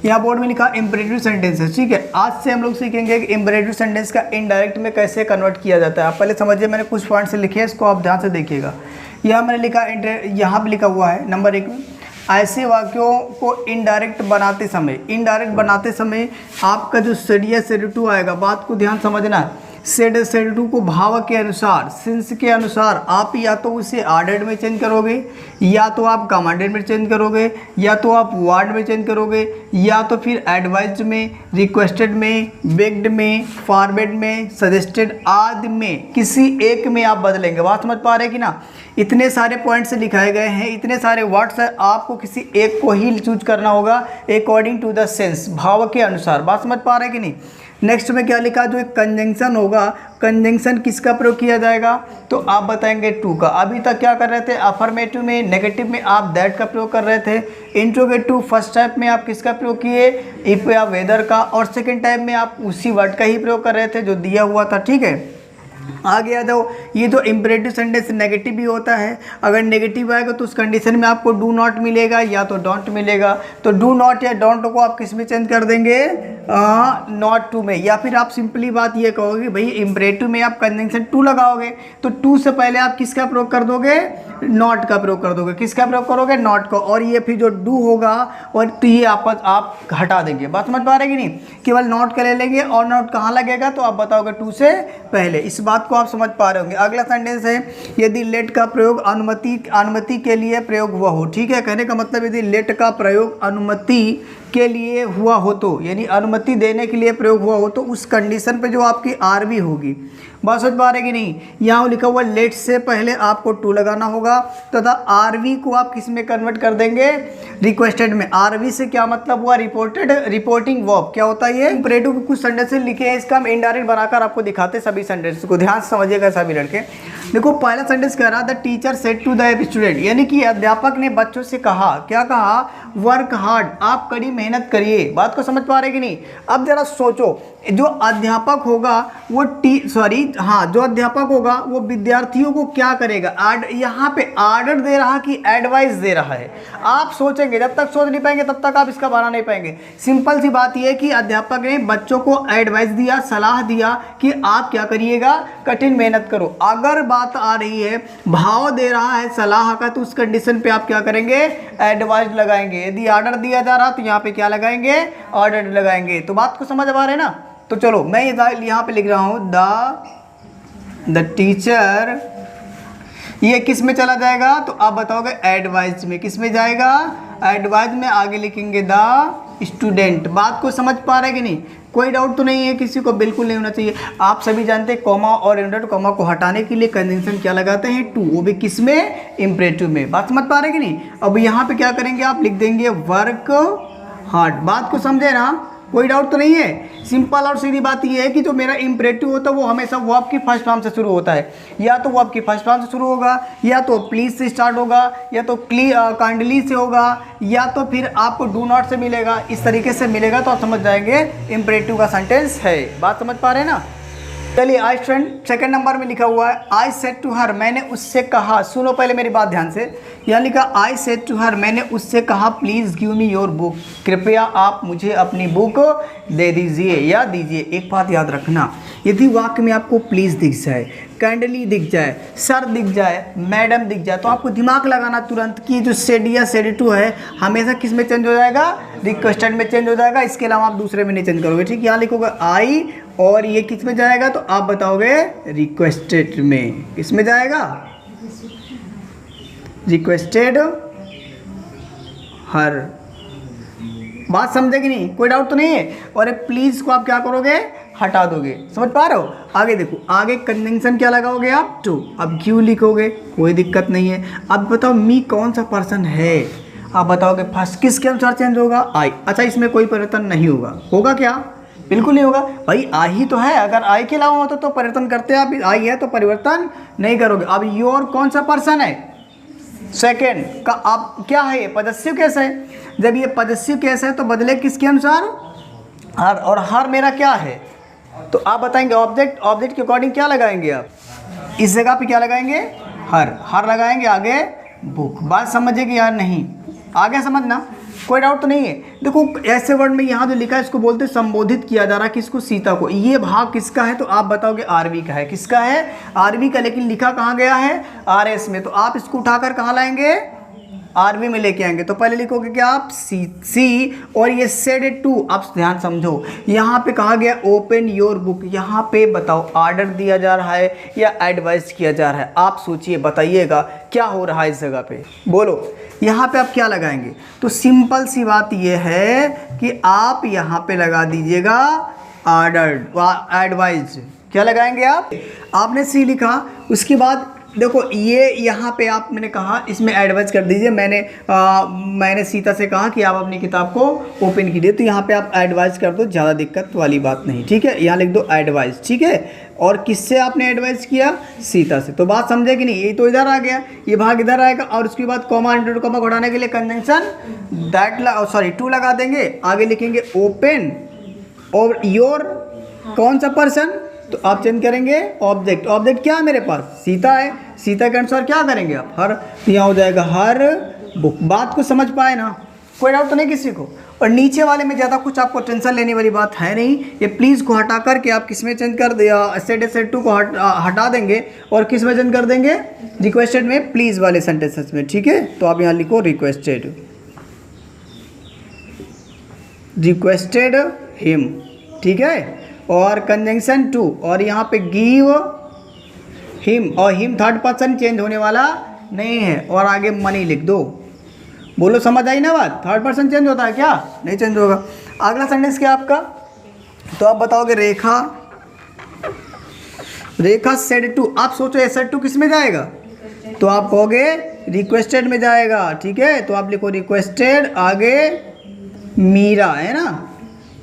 यहाँ बोर्ड में लिखा इम्परेटिव सेंटेंसेस, ठीक है। आज से हम लोग सीखेंगे कि इम्परेटिव सेंटेंस का इनडायरेक्ट में कैसे कन्वर्ट किया जाता है। आप पहले समझिए, मैंने कुछ पॉइंट से लिखे हैं, इसको आप ध्यान से देखिएगा। यहाँ मैंने लिखा, यहाँ पे लिखा हुआ है नंबर 1 में, ऐसे वाक्यों को इनडायरेक्ट बनाते समय आपका जो सेड या सेड टू आएगा, बात को ध्यान समझना है। सेड टू को भाव के अनुसार, सेंस के अनुसार आप या तो उसे आर्डर्ड में चेंज करोगे, या तो आप कमांडेड में चेंज करोगे, या तो आप वर्ड में चेंज करोगे, या तो फिर एडवाइज्ड में, रिक्वेस्टेड में, बेग्ड में, फॉरवर्ड में, सजेस्टेड आदि में किसी एक में आप बदलेंगे। बात समझ पा रहे कि ना। इतने सारे पॉइंट्स लिखाए गए हैं, इतने सारे वर्ड्स है, आपको किसी एक को ही चूज करना होगा अकॉर्डिंग टू द सेंस, भाव के अनुसार। बात समझ पा रहे कि नहीं। नेक्स्ट में क्या लिखा, जो एक कंजंक्शन होगा, कंजंक्शन किसका प्रयोग किया जाएगा, तो आप बताएंगे टू का। अभी तक क्या कर रहे थे, अफर्मेटिव में, नेगेटिव में आप दैट का प्रयोग कर रहे थे। इंट्रोगेटिव फर्स्ट टाइप में आप किसका प्रयोग किए, इफ या वेदर का, और सेकंड टाइप में आप उसी वर्ड का ही प्रयोग कर रहे थे जो दिया हुआ था, ठीक है। आगे आ जाओ, ये जो इम्परेटिव सेंटेंस नेगेटिव भी होता है, अगर नेगेटिव आएगा तो उस कंडीशन में आपको डू नॉट मिलेगा या तो डोंट मिलेगा। तो डू नॉट या डोंट को आप किस में चेंज कर देंगे, नॉट टू में। या फिर आप सिंपली बात ये कहोगे भाई इम्परेटिव में आप कंजंक्शन टू लगाओगे तो टू से पहले आप किसका प्रयोग कर दोगे, नॉट का प्रयोग कर दोगे। किसका प्रयोग करोगे, नॉट का। और ये फिर जो डू होगा और तो ये आप हटा देंगे। बात समझ पा रहे कि नहीं, केवल नॉट का ले लेंगे और नॉट कहाँ लगेगा तो आप बताओगे टू से पहले। इस बात को आप समझ पा रहे होंगे। अगला सेंटेंस है, यदि लेट का प्रयोग अनुमति के लिए प्रयोग हुआ हो, ठीक है। कहने का मतलब यदि लेट का प्रयोग अनुमति के लिए हुआ हो तो, यानी अनुमति देने के लिए प्रयोग हुआ हो तो उस कंडीशन पे जो आपकी आर भी होगी। बात समझ पा रहे कि नहीं। यहाँ लिखा हुआ लेट से पहले आपको टू लगाना होगा तथा आरवी को आप किस में कन्वर्ट कर देंगे, रिक्वेस्टेड में। आरवी से क्या मतलब हुआ, रिपोर्टिंग वर्ब। क्या होता है ये, इम्परेटिव कुछ सेंटेंसेस लिखे हैं, इसका हम इनडायरेक्ट बनाकर आपको दिखाते सभी सेंटेंस को। ध्यान से समझिएगा सभी लड़के। देखो पहला सेंटेंस कह रहा, the teacher said to the student, यानी कि अध्यापक ने बच्चों से कहा, क्या कहा, वर्क हार्ड, आप कड़ी मेहनत करिए। बात को समझ पा रहे कि नहीं। अब जरा सोचो, जो अध्यापक होगा वो जो अध्यापक होगा वो विद्यार्थियों को क्या करेगा, यहाँ पे आर्डर दे रहा कि एडवाइस दे रहा है। आप सोचेंगे, जब तक सोच नहीं पाएंगे तब तक आप इसका बना नहीं पाएंगे। सिंपल सी बात यह है कि अध्यापक ने बच्चों को एडवाइस दिया, सलाह दिया कि आप क्या करिएगा, कठिन मेहनत करो। अगर बात आ रही है भाव दे रहा है सलाह का, तो उस कंडीशन पे आप क्या करेंगे, एडवाइस लगाएंगे। यदि आर्डर दिया जा रहा तो यहाँ पे क्या लगाएंगे, ऑर्डर लगाएंगे। तो बात को समझ आ रहे हैं ना। तो चलो मैं यहाँ पे लिख रहा हूँ द टीचर, ये किस में चला जाएगा तो आप बताओगे एडवाइस में। किस में जाएगा, एडवाइस में। आगे लिखेंगे द स्टूडेंट। बात को समझ पा रहे कि नहीं, कोई डाउट तो नहीं है किसी को, बिल्कुल नहीं होना चाहिए। आप सभी जानते हैं कॉमा और इनवर्टेड कॉमा को हटाने के लिए कंजंक्शन क्या लगाते हैं, टू, वो भी किस में, इम्परेटिव में। बात समझ पा रहे कि नहीं। अब यहाँ पे क्या करेंगे, आप लिख देंगे वर्क हार्ड। बात को समझे ना, कोई डाउट तो नहीं है। सिंपल और सीधी बात यह है कि जो मेरा इम्परेटिव होता है वो हमेशा वो आपकी फर्स्ट फॉर्म से शुरू होता है। या तो वो आपकी फर्स्ट फॉर्म से शुरू होगा, या तो प्लीज से स्टार्ट होगा, या तो काइंडली से होगा, या तो फिर आपको डू नॉट से मिलेगा। इस तरीके से मिलेगा तो आप समझ जाएंगे इम्परेटिव का सेंटेंस है। बात समझ पा रहे हैं ना। चलिए आई स्टूडेंट, सेकंड नंबर में लिखा हुआ है, आई सेड टू हर, मैंने उससे कहा। सुनो पहले मेरी बात ध्यान से। यहाँ लिखा आई सेड टू हर, मैंने उससे कहा, please give me your book, कृपया आप मुझे अपनी बुक दे दीजिए या दीजिए। एक बात याद रखना, यदि वाक्य में आपको प्लीज़ दिख जाए, काइंडली दिख जाए, सर दिख जाए, मैडम दिख जाए, तो आपको दिमाग लगाना तुरंत कि जो सेड या सेड टू है हमेशा किस में चेंज हो जाएगा, रिक्वेस्टेड में चेंज हो जाएगा। इसके अलावा आप दूसरे में नहीं चेंज करोगे, ठीक। यहाँ लिखोगे आई और ये किस में जाएगा तो आप बताओगे रिक्वेस्टेड में। किस में जाएगा, रिक्वेस्टेड हर। बात समझे कि नहीं, कोई डाउट तो नहीं है। और प्लीज़ को आप क्या करोगे, हटा दोगे। समझ पा रहे हो। आगे देखो, आगे कंजंक्शन क्या लगाओगे आप, टू। अब क्यों लिखोगे, कोई दिक्कत नहीं है। अब बताओ मी कौन सा पर्सन है, आप बताओगे फर्स्ट किसके अनुसार चेंज होगा, आई। अच्छा इसमें कोई परिवर्तन नहीं होगा, होगा क्या, बिल्कुल नहीं होगा भाई, आई ही तो है। अगर आई के अलावा होता तो परिवर्तन करते, आप आई है तो परिवर्तन नहीं करोगे। अब योर कौन सा पर्सन है, सेकेंड का। आप क्या है, ये पदस्यव केस है। जब ये पदस्यव केस है तो बदले किसके अनुसार, हर। और हर मेरा क्या है तो आप बताएंगे ऑब्जेक्ट, ऑब्जेक्ट के अकॉर्डिंग क्या लगाएंगे आप, इस जगह पे क्या लगाएंगे, हर। हर लगाएंगे, आगे बुक। बात समझिए कि यार नहीं, आगे समझना। कोई डाउट तो नहीं है। देखो ऐसे वर्ड में यहाँ जो लिखा है इसको बोलते हैं संबोधित किया जा रहा है किसको, सीता को। ये भाग किसका है तो आप बताओगे आरवी का है। किसका है, आरवी का, लेकिन लिखा कहाँ गया है, आरएस में। तो आप इसको उठाकर कहाँ लाएंगे, आरवी में लेके आएंगे। तो पहले लिखोगे क्या आप, सी और ये सेड टू, आप ध्यान समझो, यहाँ पे कहा गया ओपन योर बुक। यहाँ पे बताओ ऑर्डर दिया जा रहा है या एडवाइस किया जा रहा है, आप सोचिए बताइएगा क्या हो रहा है इस जगह पे, बोलो यहाँ पे आप क्या लगाएंगे। तो सिंपल सी बात ये है कि आप यहाँ पे लगा दीजिएगा ऑर्डर एडवाइस। क्या लगाएंगे आप, आपने सी लिखा, उसके बाद देखो ये यहाँ पे आप, मैंने कहा इसमें एडवाइस कर दीजिए। मैंने सीता से कहा कि आप अपनी किताब को ओपन कीजिए, तो यहाँ पे आप एडवाइस कर दो, ज़्यादा दिक्कत वाली बात नहीं, ठीक है। यहाँ लिख दो एडवाइस, ठीक है। और किससे आपने एडवाइस किया, सीता से। तो बात समझे कि नहीं, ये तो इधर आ गया, ये भाग इधर आएगा, और उसके बाद कॉमा इंटू कॉमा उठाने के लिए कंजंक्शन दैट टू लगा देंगे। आगे लिखेंगे ओपन और योर कौन सा पर्सन, तो आप चेंज करेंगे ऑब्जेक्ट। ऑब्जेक्ट क्या है मेरे पास, सीता है, सीता के अनुसार क्या करेंगे आप, हर, तो यहाँ हो जाएगा हर बुक। बात को समझ पाए ना, कोई डाउट तो नहीं किसी को। और नीचे वाले में ज़्यादा कुछ आपको टेंशन लेने वाली बात है नहीं। ये प्लीज़ को हटा करके आप किस में चेंज कर दिया, सेट टू को हटा देंगे और किस में चेंज कर देंगे, रिक्वेस्टेड में, प्लीज़ वाले सेंटेंसेस में, ठीक है। तो आप यहाँ लिखो रिक्वेस्टेड हिम, ठीक है। और कंजंक्शन टू, और यहाँ पे गिव हिम, और हिम थर्ड पर्सन चेंज होने वाला नहीं है। और आगे मनी लिख दो, बोलो समझ आई ना बात, थर्ड पर्सन चेंज होता है क्या, नहीं चेंज होगा। अगला सेंटेंस क्या आपका, तो आप बताओगे रेखा सेड टू। आप सोचो ये सेड टू किस में जाएगा, तो आप कहोगे रिक्वेस्टेड में जाएगा, ठीक है। तो आप लिखो रिक्वेस्टेड, आगे मीरा है ना,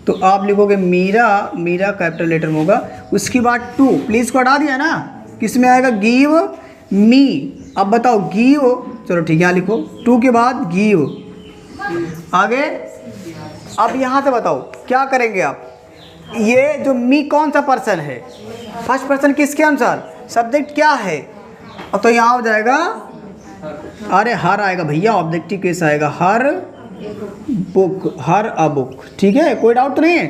तो आप लिखोगे मीरा कैपिटल लेटर में होगा। उसके बाद टू, प्लीज़ को हटा दिया ना, किस में आएगा, गिव मी। अब बताओ गिव, चलो ठीक है यहाँ लिखो, टू के बाद गिव, आगे। अब यहाँ से बताओ क्या करेंगे आप, ये जो मी कौन सा पर्सन है, फर्स्ट पर्सन किसके अनुसार, सब्जेक्ट क्या है, तो यहाँ हो जाएगा, अरे हर आएगा भैया, ऑब्जेक्टिव केस आएगा, हर बुक, हर अ बुक, ठीक है। कोई डाउट तो नहीं है,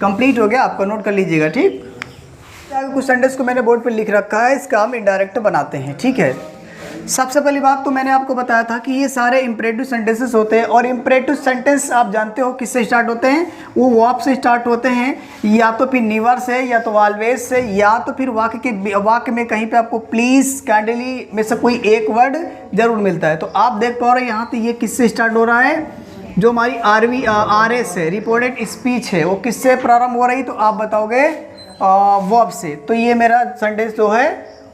कंप्लीट हो गया, आपका नोट कर लीजिएगा, ठीक। आगे कुछ सेंटेंस को मैंने बोर्ड पे लिख रखा है, इसका हम इनडायरेक्ट बनाते हैं, ठीक है। सबसे पहली बात तो मैंने आपको बताया था कि ये सारे इंपरेटिव सेंटेंसेस होते हैं, और इंपरेटिव सेंटेंस आप जानते हो किससे स्टार्ट होते हैं, वो वर्ब से स्टार्ट होते हैं, या तो फिर नीवर से, या तो ऑलवेज से, या तो फिर वाक्य में कहीं पे आपको प्लीज, काइंडली में से कोई एक वर्ड जरूर मिलता है। तो आप देख पा रहे हो यहाँ तो ये किससे स्टार्ट हो रहा है, जो हमारी आरएस है, रिपोर्टेड स्पीच है, वो किससे प्रारंभ हो रही, तो आप बताओगे वर्ब से। तो ये मेरा सेंटेंस जो है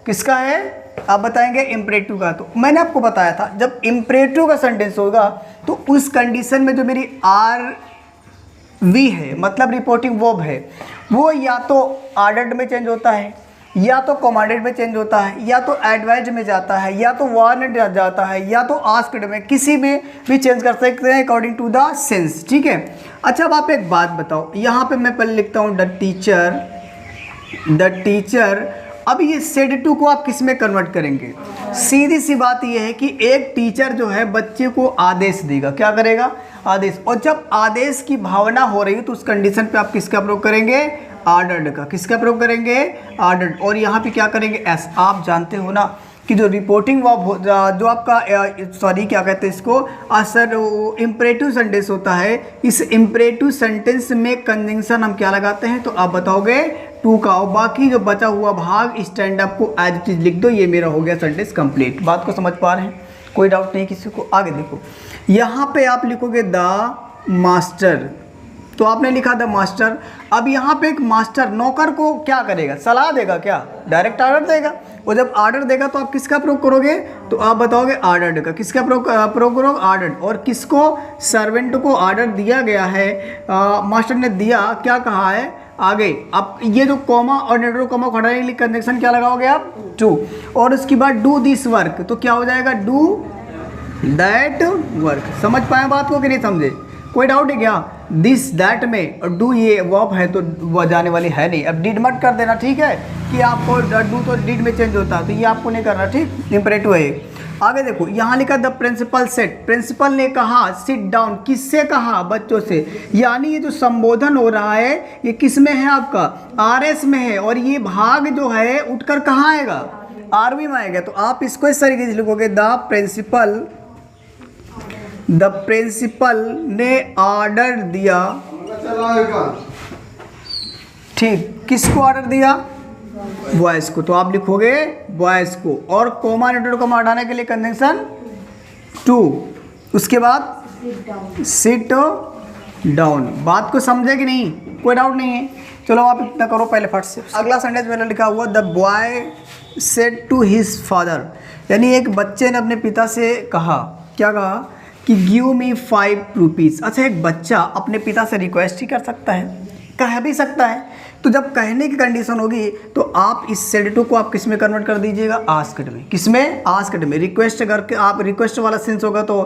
किसका है, आप बताएंगे इम्परेटिव का। तो मैंने आपको बताया था जब इम्परेटिव का सेंटेंस होगा तो उस कंडीशन में जो मेरी आर वी है, मतलब रिपोर्टिंग वर्ब है, वो या तो ऑर्डर्ड में चेंज होता है, या तो कमांडेड में चेंज होता है, या तो एडवाइज में जाता है, या तो वार्नड जाता है, या तो आस्क्ड में, किसी में भी चेंज कर सकते हैं अकॉर्डिंग टू द सेंस, ठीक है। अच्छा अब आप एक बात बताओ, यहाँ पे मैं पहले लिखता हूँ द टीचर। अब ये सेड टू को आप किस में कन्वर्ट करेंगे, सीधी सी बात ये है कि एक टीचर जो है बच्चे को आदेश देगा, क्या करेगा, आदेश। और जब आदेश की भावना हो रही है तो उस कंडीशन पे आप किसका प्रयोग करेंगे, ऑर्डर्ड का। किसका प्रयोग करेंगे, ऑर्डर्ड। और यहाँ पे क्या करेंगे, एस। आप जानते हो ना कि जो रिपोर्टिंग वर्ब जो आपका क्या कहते हैं इसको, सर इम्परेटिव सेंटेंस होता है, इस इम्परेटिव सेंटेंस में कंजंक्शन हम क्या लगाते हैं, तो आप बताओगे टू का। और बाकी जो बचा हुआ भाग स्टैंड अप को एज इट इज लिख दो, ये मेरा हो गया सेंटेंस कंप्लीट। बात को समझ पा रहे हैं, कोई डाउट नहीं किसी को। आगे देखो, यहाँ पे आप लिखोगे द मास्टर, तो आपने लिखा द मास्टर। अब यहाँ पे एक मास्टर नौकर को क्या करेगा, सलाह देगा, क्या डायरेक्ट ऑर्डर देगा। और जब ऑर्डर देगा तो आप किसका प्रयोग करोगे, तो आप बताओगे ऑर्डर्ड का। किसका प्रयोग करोगे, ऑर्डर्ड। और किसको, सर्वेंट को ऑर्डर दिया गया है, मास्टर ने दिया, क्या कहा है आगे। अब ये जो कॉमा और नेटवर्क कॉमा खड़ा है, कंजंक्शन क्या लगाओगे आप, टू। और उसके बाद डू दिस वर्क, तो क्या हो जाएगा, डू दैट वर्क। समझ पाए बात को कि नहीं समझे, कोई डाउट है क्या, दिस दैट में, और डू ये वर्ब है तो वह जाने वाली है नहीं। अब डिड मत कर देना, ठीक है, कि आपको डू तो डिड में चेंज होता है, तो ये आपको नहीं करना, ठीक, इंपरेटिव है। आगे देखो यहाँ लिखा द प्रिंसिपल सेट, प्रिंसिपल ने कहा सिट डाउन, किससे कहा? बच्चों से। यानी ये जो संबोधन हो रहा है ये किस में है? आपका RS में है, और ये भाग जो है उठकर कहाँ आएगा? RV में आएगा। तो आप इसको इस तरीके से लिखोगे द प्रिंसिपल ने ऑर्डर दिया, ठीक, किसको ऑर्डर दिया? बॉयज को। तो आप लिखोगे बॉयज को, और कोमा इन्वर्टेड कॉमा हटाने के लिए कंजंक्शन टू, उसके बाद सिट डाउन। बात को समझे कि नहीं? कोई डाउट नहीं है? चलो आप इतना करो पहले फट से। अगला सेंटेंस मैंने लिखा हुआ the boy said to his father, यानी एक बच्चे ने अपने पिता से कहा, क्या कहा? कि गिव मी 5 रुपीज़। अच्छा, एक बच्चा अपने पिता से रिक्वेस्ट ही कर सकता है, कह भी सकता है। तो जब कहने की कंडीशन होगी तो आप इस सेड टू को आप किस में कन्वर्ट कर दीजिएगा? आस्क्ड में। किस में? आस्क्ड में। रिक्वेस्ट करके आप रिक्वेस्ट वाला सेंस होगा तो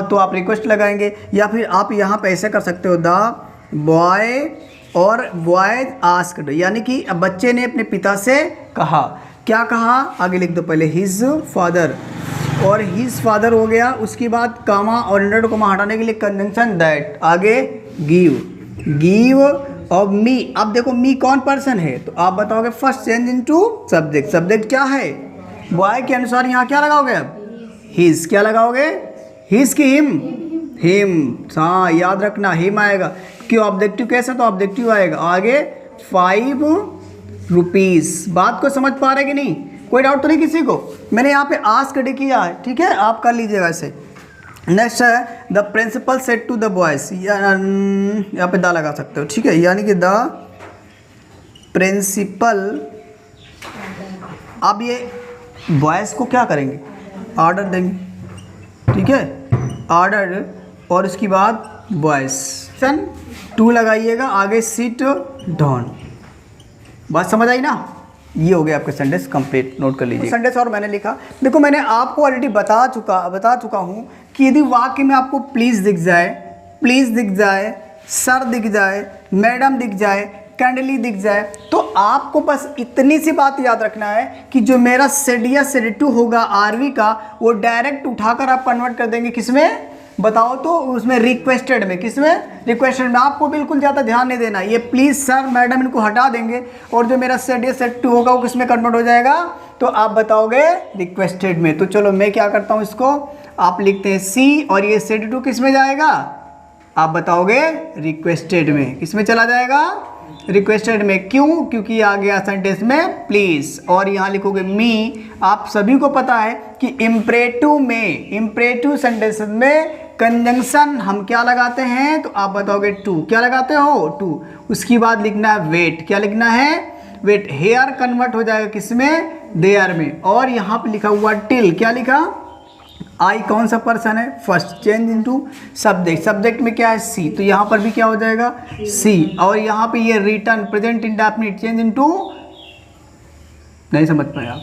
तो आप रिक्वेस्ट लगाएंगे, या फिर आप यहाँ पे ऐसे कर सकते हो द बॉय और बॉयज आस्क्ड, यानी कि बच्चे ने अपने पिता से कहा। क्या कहा? आगे लिख दो पहले हिज फादर, और हिज फादर हो गया। उसके बाद कामा और इन्वर्टेड कॉमा हटाने के लिए कंजंक्शन दैट। आगे गिव और मी। अब देखो मी कौन पर्सन है? तो आप बताओगे first change into subject. Subject क्या है? बॉय के अनुसार यहाँ क्या लगाओगे? अब हिज। क्या लगाओगे? हिज की हिम। हाँ, याद रखना हिम आएगा। क्यों? ऑब्जेक्टिव कैसा? तो ऑब्जेक्टिव आएगा। आगे 5 रुपीज़। बात को समझ पा रहे कि नहीं? कोई डाउट तो नहीं किसी को? मैंने यहाँ पे आस्क्ड किया है, ठीक है, आप कर लीजिएगा ऐसे। नेक्स्ट है the principal said to the boys, यहाँ पे द लगा सकते हो, ठीक है, यानी कि द प्रिंसिपल। अब ये बॉयज को क्या करेंगे? ऑर्डर देंगे, ठीक है, ऑर्डर, और उसके बाद बॉयज सन 2 लगाइएगा। आगे सिट डाउन। बात समझ आई ना? ये हो गया आपका सेंटेंस कंप्लीट। नोट कर लीजिए सेंटेंस। और मैंने लिखा, देखो मैंने आपको ऑलरेडी बता चुका हूँ कि यदि वाक्य में आपको प्लीज़ दिख जाए, सर दिख जाए, मैडम दिख जाए, कैंडली दिख जाए, तो आपको बस इतनी सी बात याद रखना है कि जो मेरा सेड या सेड टू होगा RV का, वो डायरेक्ट उठाकर आप कन्वर्ट कर देंगे किसमें? बताओ तो? उसमें रिक्वेस्टेड में। किसमें? रिक्वेस्टेड में। आपको बिल्कुल ज़्यादा ध्यान नहीं देना। ये प्लीज़, सर, मैडम इनको हटा देंगे, और जो मेरा सेड या सेड टू होगा वो किसमें कन्वर्ट हो जाएगा? तो आप बताओगे रिक्वेस्टेड में। तो चलो मैं क्या करता हूँ, इसको आप लिखते हैं C, और ये सेड टू किस में जाएगा? आप बताओगे रिक्वेस्टेड में। किस में चला जाएगा? रिक्वेस्टेड में। क्यों? क्योंकि आ गया सेंटेंस में प्लीज़। और यहाँ लिखोगे मी। आप सभी को पता है कि इम्परेटिव सेंटेंस में कंजंक्शन हम क्या लगाते हैं? तो आप बताओगे टू। क्या लगाते हो? टू। उसके बाद लिखना है वेट। क्या लिखना है? वेट। हेयर कन्वर्ट हो जाएगा किसमें? देयर में। और यहाँ पे लिखा हुआ टिल। क्या लिखा? आई कौन सा पर्सन है? First. Change into subject. Subject में क्या है? सी। तो यहाँ पर भी क्या हो जाएगा? सी। और यहाँ पे ये return present indefinite change into, नहीं समझ पाए आप,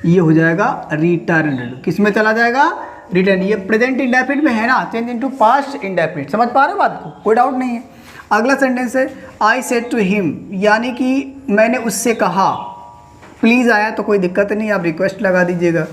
ये हो जाएगा रिटर्न। किस में चला जाएगा? रिटर्न। ये प्रेजेंट इंडेफिनिट में है ना, चेंज इनटू पास्ट इंडेफिनिट। समझ पा रहे हो बात को? कोई डाउट नहीं है। अगला सेंटेंस है आई सेड टू हिम, यानी कि मैंने उससे कहा। प्लीज़ आया तो कोई दिक्कत नहीं, आप रिक्वेस्ट लगा दीजिएगा,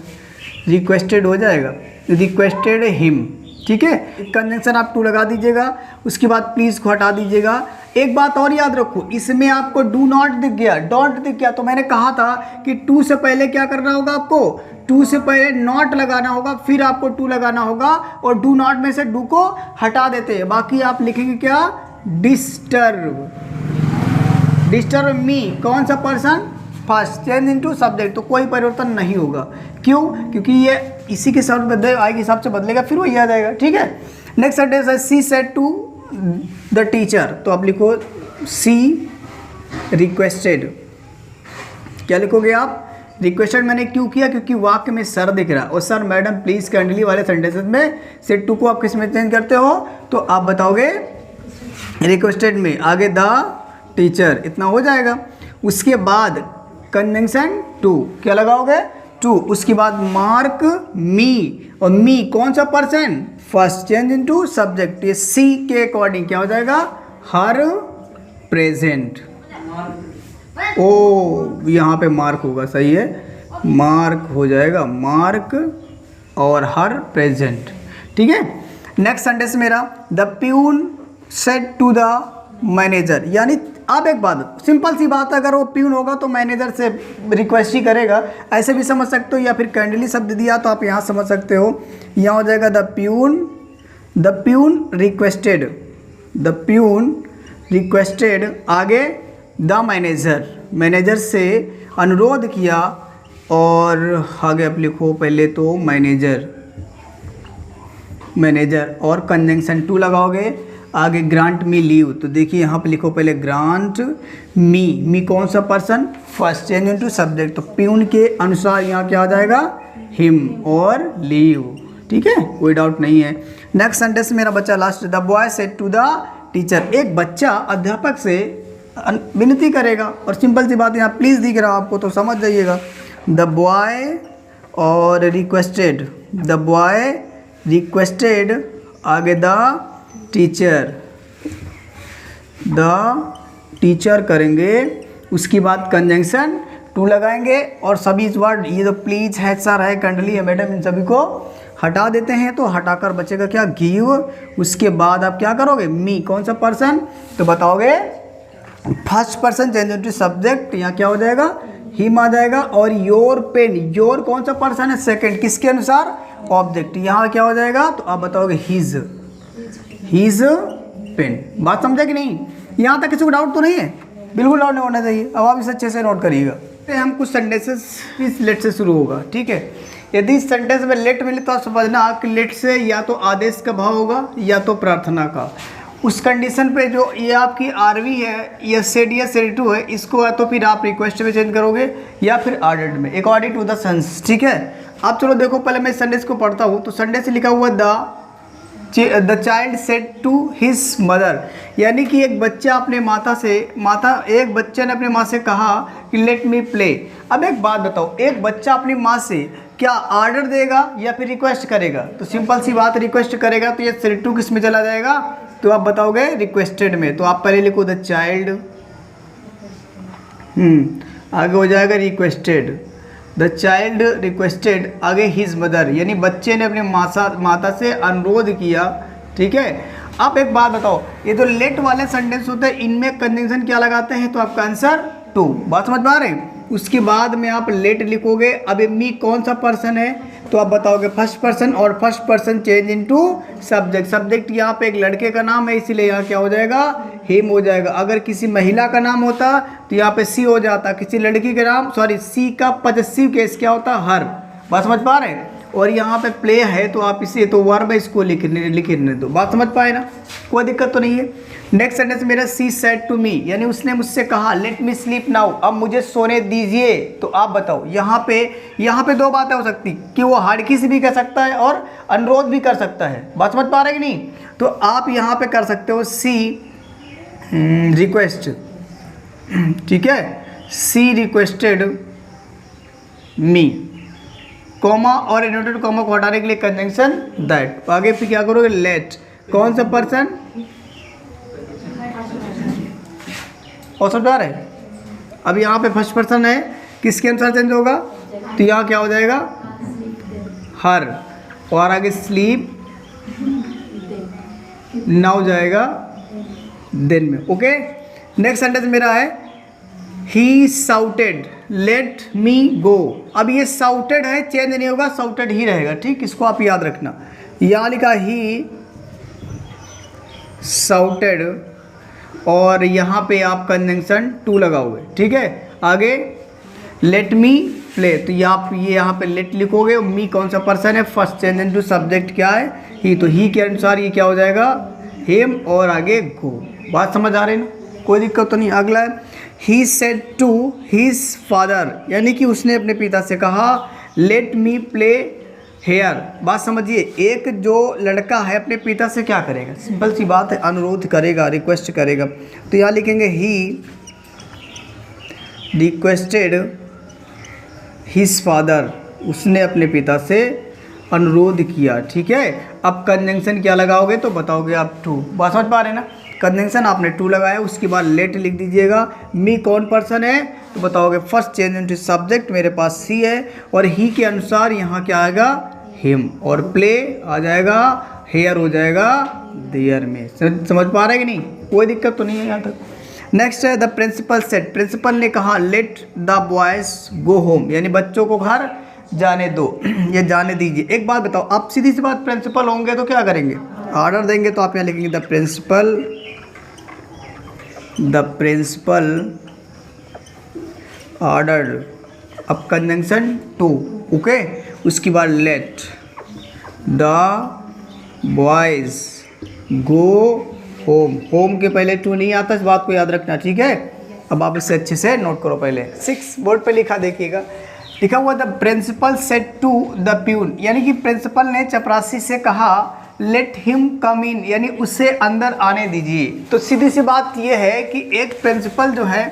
रिक्वेस्टेड हो जाएगा, रिक्वेस्टेड हिम, ठीक है। कंजंक्शन आप टू लगा दीजिएगा, उसके बाद प्लीज़ को हटा दीजिएगा। एक बात और याद रखो, इसमें आपको डू नॉट दिख गया, डोंट दिख गया, तो मैंने कहा था कि टू से पहले क्या करना होगा आपको? टू से पहले नॉट लगाना होगा, फिर आपको टू लगाना होगा, और डू नॉट में से डू को हटा देते हैं। बाकी आप लिखेंगे क्या? डिस्टर्ब। डिस्टर्ब मी, कौन सा person? First. Change into subject, तो कोई परिवर्तन नहीं होगा। क्यों? क्योंकि ये इसी के साथ बदले, आई के हिसाब से बदलेगा, फिर वही आ जाएगा, ठीक है। नेक्स्ट सेंटेंस है she said to the teacher, तो आप लिखो सी रिक्वेस्टेड। क्या लिखोगे आप? रिक्वेस्टेड मैंने क्यों किया? क्योंकि वाक्य में सर दिख रहा है, और सर, मैडम, प्लीज, कैंडली वाले सेंटेंसेस में सेड टू को आप किस में चेंज करते हो? तो आप बताओगे रिक्वेस्टेड में। आगे द टीचर, इतना हो जाएगा। उसके बाद कंजंक्शन टू, क्या लगाओगे? टू। उसके बाद मार्क मी, और मी कौन सा person? First. Change into subject, ये सी के अकॉर्डिंग क्या हो जाएगा? हर प्रेजेंट। ओ, यहाँ पे मार्क होगा, सही है, मार्क हो जाएगा, मार्क और हर प्रेजेंट। ठीक है, नेक्स्ट सेंटेंस मेरा the peon said to the manager, यानी अब एक बात, सिंपल सी बात है, अगर वो प्यून होगा तो मैनेजर से रिक्वेस्ट ही करेगा, ऐसे भी समझ सकते हो, या फिर कैंडली शब्द दिया तो आप यहाँ समझ सकते हो। यहाँ हो जाएगा the peon requested, the peon requested, आगे द मैनेजर से अनुरोध किया, और आगे आप लिखो पहले तो मैनेजर और कंजंक्शन टू लगाओगे, आगे ग्रांट मी लीव, तो देखिए यहाँ पे लिखो पहले ग्रांट मी कौन सा person, first, change into subject, तो प्यून के अनुसार यहाँ क्या आ जाएगा, हिम और लीव। ठीक है, कोई डाउट नहीं है। नेक्स्ट सेंटेंस मेरा बच्चा last, the boy said to the teacher, एक बच्चा अध्यापक से विनती करेगा, और सिंपल सी बात यहाँ प्लीज़ दिख रहा आपको तो समझ जाइएगा, द बॉय और रिक्वेस्टेड, आगे द टीचर करेंगे, उसके बाद कंजंक्शन टू लगाएंगे, और सभी इस वर्ड, ये जो प्लीज है, सर है, कंडली है, मैडम, इन सभी को हटा देते हैं, तो हटाकर बचेगा क्या, गिव, उसके बाद आप क्या करोगे, मी कौन सा पर्सन, तो बताओगे first person change into subject, यहाँ क्या हो जाएगा, हिम आ जाएगा, और योर पेन, योर कौन सा पर्सन है, सेकंड, किसके अनुसार, ऑब्जेक्ट, यहाँ क्या हो जाएगा, तो आप बताओगे हिज पेन। बात समझे कि नहीं, यहाँ तक किसी को डाउट तो नहीं है, बिल्कुल डाउट नहीं होना चाहिए। अब आप इसे अच्छे से नोट करिएगा। हम कुछ सेंटेंसेस इस लेट से शुरू होगा। ठीक है, यदि इस सेंटेंस में लेट मिले तो आप समझना कि लेट से या तो आदेश का भाव होगा या तो प्रार्थना का। उस कंडीशन पे जो ये आपकी आरवी है या सेड टू है, इसको या तो फिर आप रिक्वेस्ट में चेंज करोगे या फिर आर्डर्ड में, अकॉर्डिंग टू द सेंस। ठीक है, आप चलो देखो, पहले मैं सेंटेंस को पढ़ता हूँ। तो सेंटेंस लिखा हुआ the child said to his mother, यानी कि एक बच्चा अपने एक बच्चे ने अपने माँ से कहा कि लेट मी प्ले। अब एक बात बताओ, एक बच्चा अपनी माँ से क्या आर्डर देगा या फिर रिक्वेस्ट करेगा, तो सिंपल सी बात, रिक्वेस्ट करेगा, तो ये सेड टू किस में चला जाएगा, तो आप बताओगे रिक्वेस्टेड में। तो आप पहले लिखो द चाइल्ड, आगे हो जाएगा रिक्वेस्टेड, द चाइल्ड रिक्वेस्टेड, आगे हिज मदर, यानी बच्चे ने अपने माता से अनुरोध किया। ठीक है, आप एक बात बताओ, ये जो लेट वाले सेंटेंस होते हैं इनमें कंजंक्शन क्या लगाते हैं, तो आपका आंसर टू। बात समझ पा रहे हैं। उसके बाद में आप लेट लिखोगे। अब मी कौन सा पर्सन है, तो आप बताओगे फर्स्ट पर्सन, और first person change into subject. Subject यहाँ पे एक लड़के का नाम है, इसीलिए यहाँ क्या हो जाएगा, हिम हो जाएगा। अगर किसी महिला का नाम होता तो यहाँ पे सी हो जाता, किसी लड़की के नाम, सॉरी सी का पॉसेसिव केस क्या होता, हर। बात समझ पा रहे हैं। और यहाँ पे प्ले है तो आप इसे तो वर्ब है, इसको लिखने दो। बात समझ पाए ना, कोई दिक्कत तो नहीं है। नेक्स्ट सेंटेंस मेरा सी सेड टू मी, यानी उसने मुझसे कहा लेट मी स्लीप नाउ, अब मुझे सोने दीजिए। तो आप बताओ, यहाँ पे दो बातें हो सकती कि वो हार्डकी से भी कर सकता है और अनुरोध भी कर सकता है। बात समझ पा रहे कि नहीं, तो आप यहाँ पे कर सकते हो सी रिक्वेस्ट। ठीक है, सी रिक्वेस्टेड मी, कॉमा और इन्वर्टेड कॉमा को हटाने के लिए कंजंक्शन दैट। आगे फिर क्या करोगे, लेट कौन सा पर्सन, और समझ आ रहे हैं। अब यहाँ पे फर्स्ट पर्सन है, किसके अनुसार चेंज होगा, तो यहाँ क्या हो जाएगा, हर, और आगे स्लीप नाउ जाएगा दिन में। ओके, नेक्स्ट सेंटेंस मेरा है ही साउटेड लेट मी गो। अब ये साउटेड है, चेंज नहीं होगा, साउटेड ही रहेगा। ठीक, इसको आप याद रखना। यहाँ लिखा ही साउटेड, और यहाँ पे आप कंजंक्शन टू लगाओगे। ठीक है, आगे लेट मी प्ले, तो यहाँ पे लेट लिखोगे। मी कौन सा पर्सन है, फर्स्ट चेंज इनटू सब्जेक्ट क्या है, ही, तो ही के अनुसार ये क्या हो जाएगा, हिम, और आगे गो। बात समझ आ रही है ना, कोई दिक्कत तो नहीं। अगला है he said to his father, यानी कि उसने अपने पिता से कहा लेट मी प्ले हेयर। बात समझिए, एक जो लड़का है अपने पिता से क्या करेगा, सिंपल सी बात है, अनुरोध करेगा, रिक्वेस्ट करेगा। तो यहाँ लिखेंगे ही रिक्वेस्टेड हिज फादर, उसने अपने पिता से अनुरोध किया। ठीक है, अब कंजंक्शन क्या लगाओगे, तो बताओगे आप टू। बात समझ पा रहे हैं ना, कंजंक्शन आपने टू लगाया, उसके बाद लेट लिख दीजिएगा। मी कौन पर्सन है, तो बताओगे फर्स्ट चेंज इनटू सब्जेक्ट, मेरे पास सी है, और ही के अनुसार यहाँ क्या आएगा, हिम, और प्ले आ जाएगा हेयर हो जाएगा देयर में। समझ पा रहे कि नहीं, कोई दिक्कत तो नहीं है यहाँ तक। नेक्स्ट है द प्रिंसिपल सेट, प्रिंसिपल ने कहा let the boys go home, यानी बच्चों को घर जाने दो ये जाने दीजिए। एक बात बताओ, आप सीधी सी बात, प्रिंसिपल होंगे तो क्या करेंगे, ऑर्डर देंगे, तो आप यहाँ लिखेंगे द प्रिंसिपल ऑर्डर, अब कंजंक्शन टू, ओके। उसके बाद let the boys go home, home के पहले टू नहीं आता, इस बात को याद रखना, ठीक है। अब आप इसे अच्छे से नोट करो। पहले 6 बोर्ड पे लिखा, देखिएगा, लिखा हुआ the principal said to the peon, यानी कि प्रिंसिपल ने चपरासी से कहा लेट हिम कम इन, यानी उसे अंदर आने दीजिए। तो सीधी सी बात यह है कि एक प्रिंसिपल जो है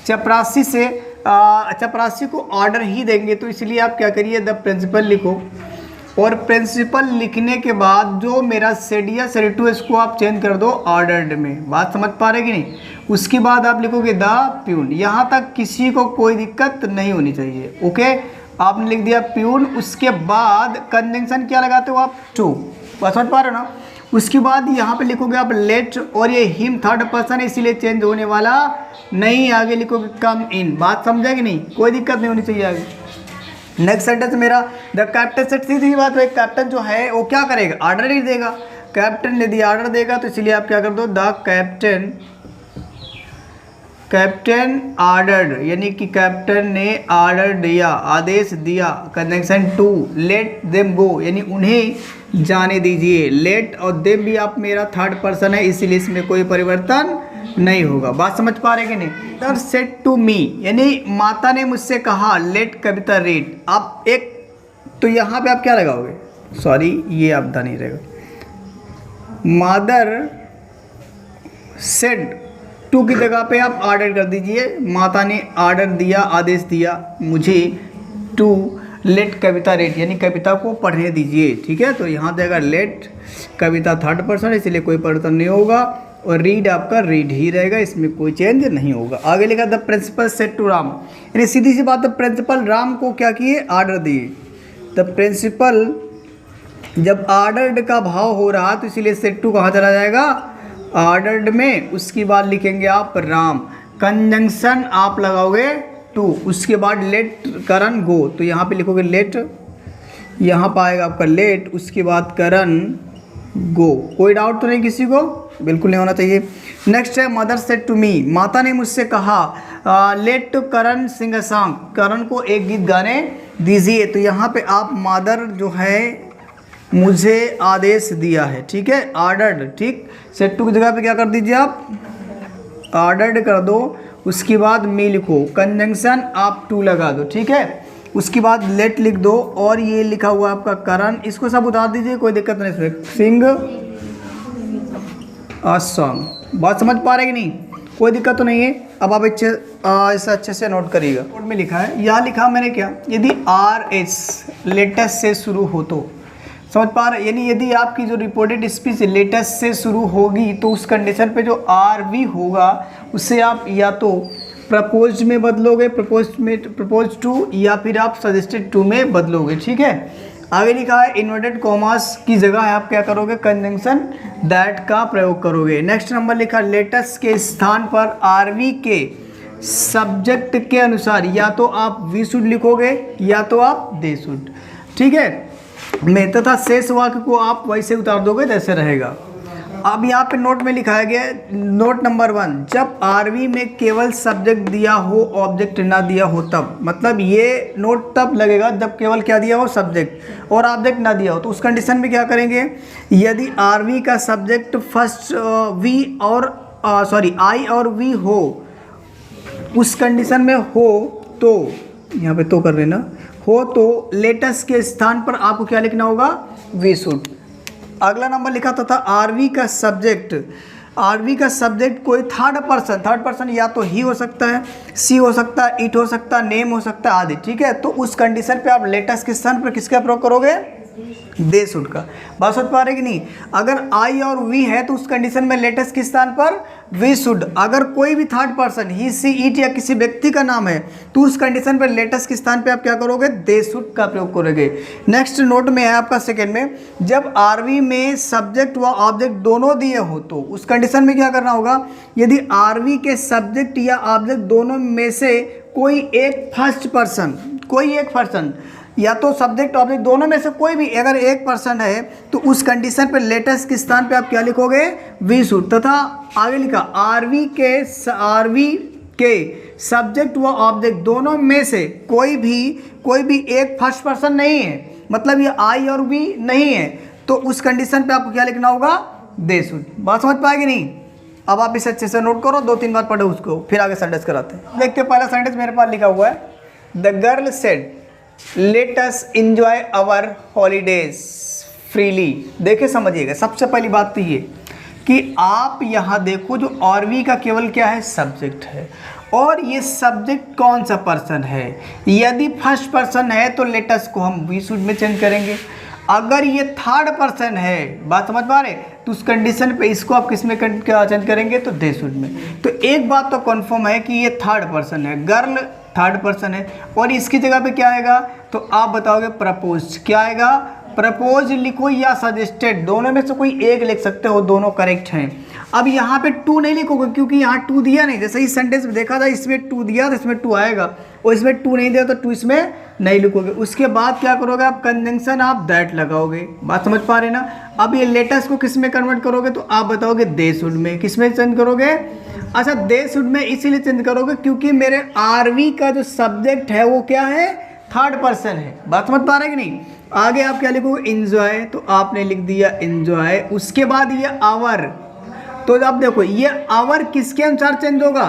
चपरासी से चपरासी को ऑर्डर ही देंगे, तो इसलिए आप क्या करिए, द प्रिंसिपल लिखो, और प्रिंसिपल लिखने के बाद जो मेरा सेड या सेड टू, इसको आप चेंज कर दो ऑर्डर्ड में। बात समझ पा रहे कि नहीं। उसके बाद आप लिखोगे द प्यून, यहाँ तक किसी को कोई दिक्कत नहीं होनी चाहिए, ओके। आपने लिख दिया प्यून, उसके बाद कंजंक्शन क्या लगाते हो आप, टू, बात समझ पा रहे हो ना। उसके बाद यहाँ पे लिखोगे आप लेट, और ये हिम थर्ड पर्सन है इसीलिए चेंज होने वाला नहीं, आगे लिखोगे कम इन। बात समझे कि नहीं, कोई दिक्कत नहीं होनी चाहिए आगे। नेक्स्ट सेंटेंस मेरा द कैप्टन सेट, सीधी बात है, कैप्टन जो है वो क्या करेगा, ऑर्डर ही देगा। कैप्टन ने दिया ऑर्डर देगा, तो इसलिए आप क्या कर दो, द कैप्टन ऑर्डर्ड, यानी कि कैप्टन ने ऑर्डर दिया, आदेश दिया। Conjunction to, let them go, यानी उन्हें जाने दीजिए। लेट और देम भी आप मेरा थर्ड पर्सन है, इसीलिए इसमें कोई परिवर्तन नहीं होगा। बात समझ पा रहे कि नहीं। मदर सेड टू मी, यानी माता ने मुझसे कहा लेट कविता रीड। आप एक तो यहाँ पे आप क्या लगाओगे, सॉरी ये आपदा नहीं रहेगा, मदर सेड टू की जगह पे आप ऑर्डर कर दीजिए। माता ने ऑर्डर दिया, आदेश दिया मुझे टू लेट कविता रीड, यानी कविता को पढ़ने दीजिए, ठीक है। तो यहाँ देगा लेट कविता थर्ड पर्सन, इसलिए कोई परिवर्तन नहीं होगा, और रीड आपका रीड ही रहेगा, इसमें कोई चेंज नहीं होगा। आगे लिखा the principal said to Ram, यानी सीधी सी बात, द प्रिंसिपल राम को क्या किए, ऑर्डर दिए। द प्रिंसिपल जब ऑर्डर्ड का भाव हो रहा तो इसीलिए सेड टू कहाँ चला जाएगा, ऑर्डर्ड में। उसके बाद लिखेंगे आप राम, कंजंक्शन आप लगाओगे टू, उसके बाद लेट करण गो, तो यहाँ पे लिखोगे लेट, यहाँ पर आएगा आपका लेट, उसके बाद करण गो। कोई डाउट तो नहीं किसी को, बिल्कुल नहीं होना चाहिए। नेक्स्ट है मदर सेड टू मी, माता ने मुझसे कहा late Karan Singh a song, करण को एक गीत गाने दीजिए। तो यहाँ पे आप मदर जो है मुझे आदेश दिया है, ठीक है, ऑर्डर्ड, ठीक। सेड टू की जगह पे क्या कर दीजिए आप, ऑर्डर्ड कर दो। उसके बाद मी लिखो, कंजंक्शन आप टू लगा दो, ठीक है। उसके बाद लेट लिख दो, और ये लिखा हुआ आपका करण, इसको सब उतार दीजिए, कोई दिक्कत नहीं इसमें, सिंग अ सॉन्ग। बात समझ पा रहे कि नहीं, कोई दिक्कत तो नहीं है। अब आप इसे अच्छे से नोट करिएगा। बोर्ड में लिखा है, यहाँ लिखा मैंने क्या, यदि आर एस लेटेस्ट से शुरू हो तो, समझ पा रहे, यानी यदि आपकी जो रिपोर्टेड स्पीच लेटेस्ट से शुरू होगी तो उस कंडीशन पे जो आर वी होगा उससे आप या तो प्रपोज में बदलोगे, प्रपोज टू, या फिर आप सजेस्टेड टू में बदलोगे, ठीक है। आगे लिखा है इन्वर्टेड कॉमास की जगह आप क्या करोगे, कंजंक्शन दैट का प्रयोग करोगे। नेक्स्ट नंबर लिखा लेटेस्ट के स्थान पर आरवी के सब्जेक्ट के अनुसार या तो आप वी शुड लिखोगे या तो आप दे शुड, ठीक है। में तथा शेष वाक्य को आप वैसे उतार दोगे जैसे रहेगा। अब यहाँ पे नोट में लिखा गया, नोट नंबर 1, जब आरवी में केवल सब्जेक्ट दिया हो ऑब्जेक्ट ना दिया हो तब, मतलब ये नोट तब लगेगा जब केवल क्या दिया हो, सब्जेक्ट, और ऑब्जेक्ट ना दिया हो। तो उस कंडीशन में क्या करेंगे, यदि आरवी का सब्जेक्ट फर्स्ट वी और आई और वी हो, उस कंडीशन में हो तो यहाँ पे तो कर लेना, हो तो लेटेस्ट के स्थान पर आपको क्या लिखना होगा, वी शुड। अगला नंबर लिखा था आरवी का सब्जेक्ट, आरवी का सब्जेक्ट कोई थर्ड पर्सन या तो ही हो सकता है, सी हो सकता है, इट हो सकता है, नेम हो सकता है आदि, ठीक है। तो उस कंडीशन पे आप लेटेस्ट के स्थान पर किसका प्रयोग करोगे, दे शुड का। बात समझ पा रहे कि नहीं। अगर आई और वी है तो उस कंडीशन में लेटेस्ट के स्थान पर वी शुड, अगर कोई भी third person he see it या किसी व्यक्ति का नाम है तो उस कंडीशन पर लेटेस्ट के स्थान पे आप क्या करोगे, दे शुड का प्रयोग करोगे। नेक्स्ट नोट में है आपका सेकंड में, जब आरवी में सब्जेक्ट व ऑब्जेक्ट दोनों दिए हो तो उस कंडीशन में क्या करना होगा, यदि आरवी के सब्जेक्ट या ऑब्जेक्ट दोनों में से कोई एक फर्स्ट पर्सन, कोई एक पर्सन या तो सब्जेक्ट ऑब्जेक्ट दोनों में से कोई भी अगर एक पर्सन है तो उस कंडीशन पर लेटेस्ट के स्थान पे आप क्या लिखोगे, वी शुड। तथा आगे लिखा आरवी के सब्जेक्ट व ऑब्जेक्ट दोनों में से कोई भी एक फर्स्ट पर्सन नहीं है, मतलब ये आई और वी नहीं है, तो उस कंडीशन पे आपको क्या लिखना होगा, दे शुड। बात समझ पाएगी नहीं? अब आप इसे अच्छे से नोट करो, 2-3 बार पढ़ो उसको, फिर आगे सेंटेंस कराते हैं। देखते हैं पहला सेंटेंस मेरे पास लिखा हुआ है, the girl said let us enjoy our holidays freely. देखिए समझिएगा, सबसे पहली बात तो ये कि आप यहाँ देखो जो आरवी का केवल क्या है, सब्जेक्ट है, और ये सब्जेक्ट कौन सा पर्सन है। यदि फर्स्ट पर्सन है तो लेट अस को हम वी शुड में चेंज करेंगे, अगर ये थर्ड पर्सन है, बात समझ पा रहे, तो उस कंडीशन पे इसको आप किस में क्या चेंज करेंगे, तो दे शुड में। तो एक बात तो कंफर्म है कि ये थर्ड पर्सन है, गर्ल थर्ड पर्सन है, और इसकी जगह पे क्या आएगा, तो आप बताओगे प्रपोज। क्या आएगा, प्रपोज लिखो या सजेस्टेड, दोनों में से कोई एक लिख सकते हो, दोनों करेक्ट हैं। अब यहाँ पे टू नहीं लिखोगे क्योंकि यहाँ टू दिया नहीं, जैसे इस सेंटेंस में देखा था, इसमें टू दिया तो इसमें टू आएगा, और इसमें टू नहीं दिया तो टू इसमें नहीं लिखोगे। उसके बाद क्या करोगे आप, कंजंक्शन आप दैट लगाओगे। बात समझ पा रहे ना? अब ये लेटेस्ट को किस में कन्वर्ट करोगे, तो आप बताओगे दे शुड में। किस में चेंज करोगे, अच्छा दे शुड में इसीलिए चेंज करोगे क्योंकि मेरे आरवी का जो सब्जेक्ट है वो क्या है, थर्ड पर्सन है। बात समझ पा रहे कि नहीं? आगे आप क्या लिखोगे, एंजॉय, तो आपने लिख दिया एंजॉय। उसके बाद ये आवर, तो अब देखो ये आवर किसके अनुसार चेंज होगा,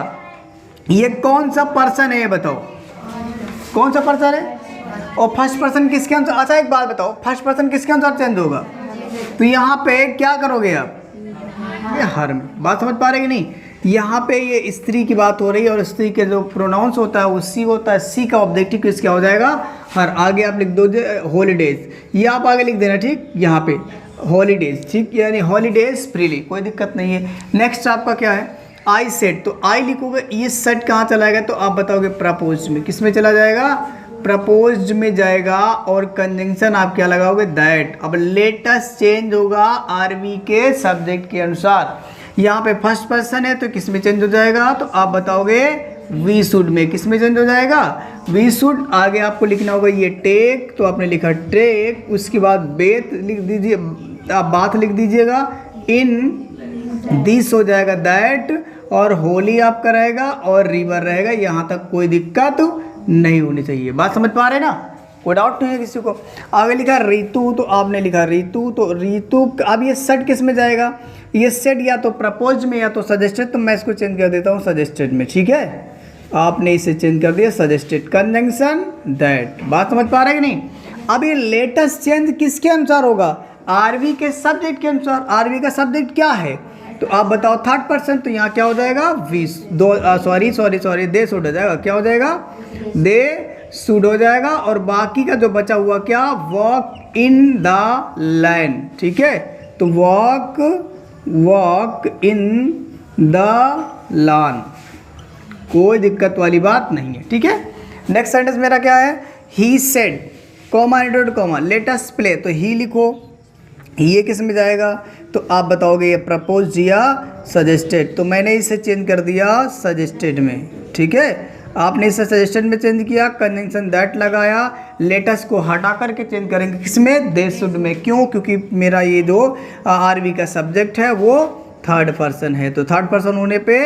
ये कौन सा पर्सन है, ये बताओ कौन सा पर्सन है, और फर्स्ट पर्सन किसके अनुसार। अच्छा एक बात बताओ, फर्स्ट पर्सन किसके अनुसार चेंज होगा, तो यहाँ पे क्या करोगे आप, ये हर में। बात समझ पा रहे कि नहीं? यहाँ पे ये स्त्री की बात हो रही है, और स्त्री के जो प्रोनाउंस होता है वो सी होता है, सी का ऑब्जेक्टिव किस क्या हो जाएगा, हर। आगे आप लिख दो हॉलीडेज, ये आप आगे लिख देना, ठीक, यहाँ पे हॉलीडेज, ठीक, यानी हॉलीडेज फ्रीली, कोई दिक्कत नहीं है। नेक्स्ट आपका क्या है, आई सेट, तो आई लिखोगे, ये सेट कहाँ चला जाएगा, तो आप बताओगे प्रपोज में। किस में चला जाएगा, प्रपोज में जाएगा, और कंजंक्शन आप क्या लगाओगे, दैट। अब लेटेस्ट चेंज होगा आरवी के सब्जेक्ट के अनुसार। यहाँ पे फर्स्ट पर्सन है तो किस में चेंज हो जाएगा, तो आप बताओगे वी शुड में। किस में चेंज हो जाएगा, वी शुड। आगे आपको लिखना होगा ये टेक, तो आपने लिखा टेक। उसके बाद बेथ लिख दीजिए, आप बात लिख दीजिएगा, इन दिस हो जाएगा दैट, और होली आपका रहेगा, और रिवर रहेगा। यहाँ तक कोई दिक्कत नहीं होनी चाहिए। बात समझ पा रहे ना, कोई डाउट नहीं है किसी को? आगे लिखा ऋतु, तो आपने लिखा ऋतु, तो ऋतु। अब ये सेट किस में जाएगा, ये सेट या तो प्रपोज में या तो सजेस्टेड, तो मैं इसको चेंज कर देता हूँ सजेस्टेड में, ठीक है। आपने इसे चेंज कर दिया सजेस्टेड, कंजंक्शन दैट। बात समझ पा रहे कि नहीं? अब ये लेटेस्ट चेंज किसके अनुसार होगा, आरवी के सब्जेक्ट के अनुसार। आरवी का सब्जेक्ट क्या है, तो आप बताओ थर्ड पर्सन, तो यहाँ क्या हो जाएगा, वी सॉरी दे शुड हो जाएगा। क्या हो जाएगा, दे शुड हो जाएगा। और बाकी का जो बचा हुआ क्या, वॉक इन द लैंड, ठीक है। तो वॉक इन द लॉन, कोई दिक्कत वाली बात नहीं है, ठीक है। नेक्स्ट सेंटेंस मेरा क्या है, he said, comma and comma, let us play, तो ही लिखो। ये किस में जाएगा, तो आप बताओगे ये प्रपोज या सजेस्टेड, तो मैंने इसे चेंज कर दिया सजेस्टेड में, ठीक है। आपने इसे सजेस्टेड में चेंज किया, कंजंक्शन दैट लगाया। लेटेस्ट को हटा करके चेंज करेंगे किसमें, दे शुड में। क्यों, क्योंकि मेरा ये जो आरवी का सब्जेक्ट है वो थर्ड पर्सन है, तो थर्ड पर्सन होने पे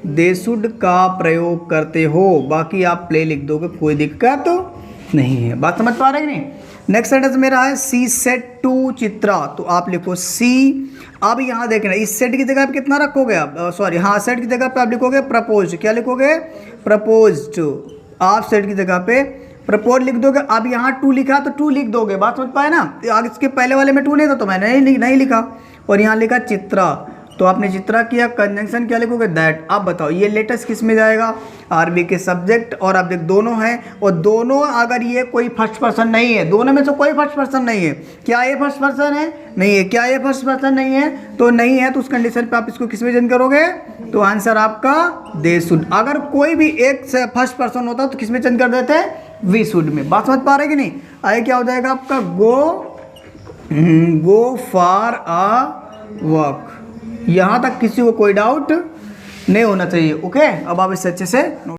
दे शुड का प्रयोग करते हो। बाकी आप प्ले लिख दोगे, कोई दिक्कत नहीं है। बात समझ पा रहे हैं नहीं? नेक्स्ट सेंटेंस मेरा है सी सेड टू चित्रा, तो आप लिखो सी। अब यहाँ देखना, इस सेट की जगह पे कितना रखोगे आप, सॉरी हाँ, सेट की जगह पे आप लिखोगे प्रपोज। क्या लिखोगे, प्रपोज्ड। आप सेट की जगह पे प्रपोज लिख दोगे। अब यहाँ टू लिखा तो टू लिख दोगे। बात समझ पाए ना? आगे इसके पहले वाले में टू नहीं था तो मैंने नहीं लिखा, और यहाँ लिखा चित्रा, तो आपने जितना किया कंजंक्शन क्या लिखोगे दैट। अब बताओ ये लेटेस्ट किस में जाएगा, आरबी के सब्जेक्ट और ऑब्जेक्ट दोनों हैं, और दोनों अगर ये कोई फर्स्ट पर्सन नहीं है, दोनों में से कोई फर्स्ट पर्सन नहीं है, क्या ये फर्स्ट पर्सन है, नहीं है, क्या ये फर्स्ट पर्सन नहीं है, तो नहीं है, तो उस कंडीशन पे आप इसको किस में चेंज करोगे, तो आंसर आपका दे शुड। अगर कोई भी एक से फर्स्ट पर्सन होता तो किस में चेंज कर देते हैं, वी शुड में। बात समझ पा रहे कि नहीं। आगे क्या हो जाएगा आपका, गो फॉर अ वॉक। यहाँ तक किसी को कोई डाउट नहीं होना चाहिए। ओके, अब आप इसे अच्छे से